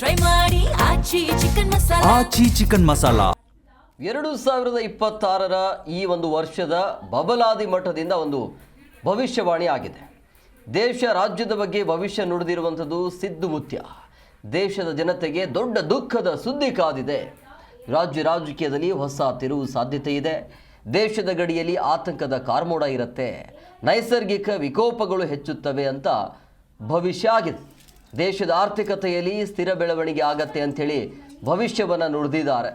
Try ಮಾಡಿ ಆಚಿ chicken masala. ಆಚಿ chicken masala 2026ರ ಈ ಒಂದು ವರ್ಷದ ಬಬಲಾದಿ ಮಠದಿಂದ ಒಂದು ಭವಿಷ್ಯವಾಣಿ ಆಗಿದೆ. ದೇಶ ರಾಜ್ಯದ ಬಗ್ಗೆ ಭವಿಷ್ಯ ನುಡಿದಿರುವಂಥದ್ದು ಸಿದ್ದು ಮುತ್ಯ. ದೇಶದ ಜನತೆಗೆ ದೊಡ್ಡ ದುಃಖದ ಸುದ್ದಿ ಕಾದಿದೆ. ರಾಜಕೀಯದಲ್ಲಿ ಹೊಸ ತಿರುವು ಸಾಧ್ಯತೆ ಇದೆ. ದೇಶದ ಗಡಿಯಲ್ಲಿ ಆತಂಕದ ಕಾರ್ಮೋಡ ಇರುತ್ತೆ. ನೈಸರ್ಗಿಕ ವಿಕೋಪಗಳು ಹೆಚ್ಚುತ್ತವೆ ಅಂತ ಭವಿಷ್ಯ ಆಗಿದೆ. ದೇಶದ ಆರ್ಥಿಕತೆಯಲ್ಲಿ ಸ್ಥಿರ ಬೆಳವಣಿಗೆ ಆಗತ್ತೆ ಅಂಥೇಳಿ ಭವಿಷ್ಯವನ್ನು ನುಡಿದಿದ್ದಾರೆ.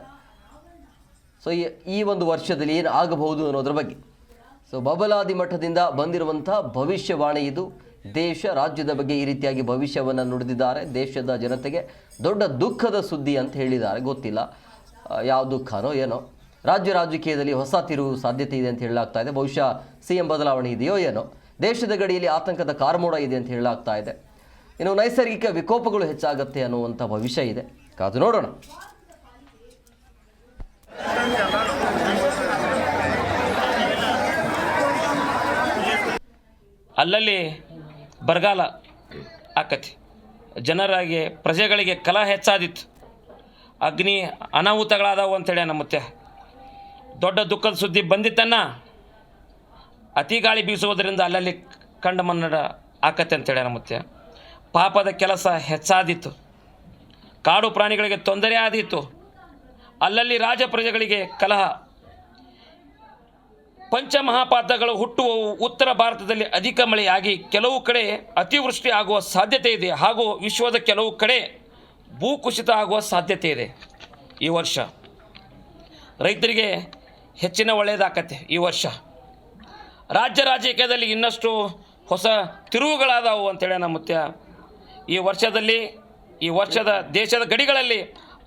ಸೊ ಈ ಒಂದು ವರ್ಷದಲ್ಲಿ ಏನು ಆಗಬಹುದು ಅನ್ನೋದ್ರ ಬಗ್ಗೆ ಬಬಲಾದಿ ಮಠದಿಂದ ಬಂದಿರುವಂಥ ಭವಿಷ್ಯವಾಣಿ ಇದು. ದೇಶ ರಾಜ್ಯದ ಬಗ್ಗೆ ಈ ರೀತಿಯಾಗಿ ಭವಿಷ್ಯವನ್ನು ನುಡಿದಿದ್ದಾರೆ. ದೇಶದ ಜನತೆಗೆ ದೊಡ್ಡ ದುಃಖದ ಸುದ್ದಿ ಅಂತ ಹೇಳಿದ್ದಾರೆ. ಗೊತ್ತಿಲ್ಲ ಯಾವ ದುಃಖನೋ ಏನೋ. ರಾಜಕೀಯದಲ್ಲಿ ಹೊಸ ತಿರುವು ಸಾಧ್ಯತೆ ಇದೆ ಅಂತ ಹೇಳಲಾಗ್ತಾ ಇದೆ. ಬಹುಶಃ CM ಬದಲಾವಣೆ ಇದೆಯೋ ಏನೋ. ದೇಶದ ಗಡಿಯಲ್ಲಿ ಆತಂಕದ ಕಾರ್ಮೋಡ ಇದೆ ಅಂತ ಹೇಳಲಾಗ್ತಾ ಇದೆ. ಇನ್ನು ನೈಸರ್ಗಿಕ ವಿಕೋಪಗಳು ಹೆಚ್ಚಾಗತ್ತೆ ಅನ್ನುವಂಥ ಭವಿಷ್ಯ ಇದೆ. ಕಾದು ನೋಡೋಣ. ಅಲ್ಲಲ್ಲಿ ಬರಗಾಲ ಆಕತಿ, ಜನರಿಗೆ ಪ್ರಜೆಗಳಿಗೆ ಕಲಹ ಹೆಚ್ಚಾದಿತ್ತು, ಅಗ್ನಿ ಅನಾಹುತಗಳಾದವು ಅಂತೇಳಿ ನಮ್ಮತ್ತೆ ದೊಡ್ಡ ದುಃಖದ ಸುದ್ದಿ ಬಂದಿತ್ತನ್ನ. ಅತಿ ಗಾಳಿ ಬೀಸುವುದರಿಂದ ಅಲ್ಲಲ್ಲಿ ಕಂಡ ಮನ್ನಡ ಆಕತಿ ಅಂತೇಳಿ ನಮ್ಮತ್ತೆ. ಪಾಪದ ಕೆಲಸ ಹೆಚ್ಚಾದಿತ್ತು, ಕಾಡು ಪ್ರಾಣಿಗಳಿಗೆ ತೊಂದರೆ ಆದಿತ್ತು, ಅಲ್ಲಲ್ಲಿ ರಾಜ ಪ್ರಜೆಗಳಿಗೆ ಕಲಹ. ಪಂಚಮಹಾಪಾತಗಳು ಹುಟ್ಟುವವು. ಉತ್ತರ ಭಾರತದಲ್ಲಿ ಅಧಿಕ ಮಳೆಯಾಗಿ ಕೆಲವು ಕಡೆ ಅತಿವೃಷ್ಟಿ ಆಗುವ ಸಾಧ್ಯತೆ ಇದೆ. ಹಾಗೂ ವಿಶ್ವದ ಕೆಲವು ಕಡೆ ಭೂಕುಸಿತ ಆಗುವ ಸಾಧ್ಯತೆ ಇದೆ. ಈ ವರ್ಷ ರೈತರಿಗೆ ಹೆಚ್ಚಿನ ಒಳ್ಳೆಯದಾಕತ್ತೆ. ಈ ವರ್ಷ ರಾಜಕೀಯದಲ್ಲಿ ಇನ್ನಷ್ಟು ಹೊಸ ತಿರುವುಗಳಾದವು ಅಂತೇಳಿ ನಮ್ಮ ಈ ವರ್ಷದ ದೇಶದ ಗಡಿಗಳಲ್ಲಿ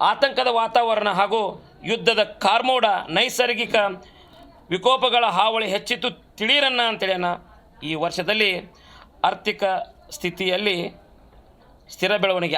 ಆತಂಕದ ವಾತಾವರಣ ಹಾಗೂ ಯುದ್ಧದ ಕಾರ್ಮೋಡ, ನೈಸರ್ಗಿಕ ವಿಕೋಪಗಳ ಹಾವಳಿ ಹೆಚ್ಚಿತು ತಿಳಿಯರನ್ನ ಅಂತೇಳಿ ಈ ವರ್ಷದಲ್ಲಿ ಆರ್ಥಿಕ ಸ್ಥಿತಿಯಲ್ಲಿ ಸ್ಥಿರ ಬೆಳವಣಿಗೆ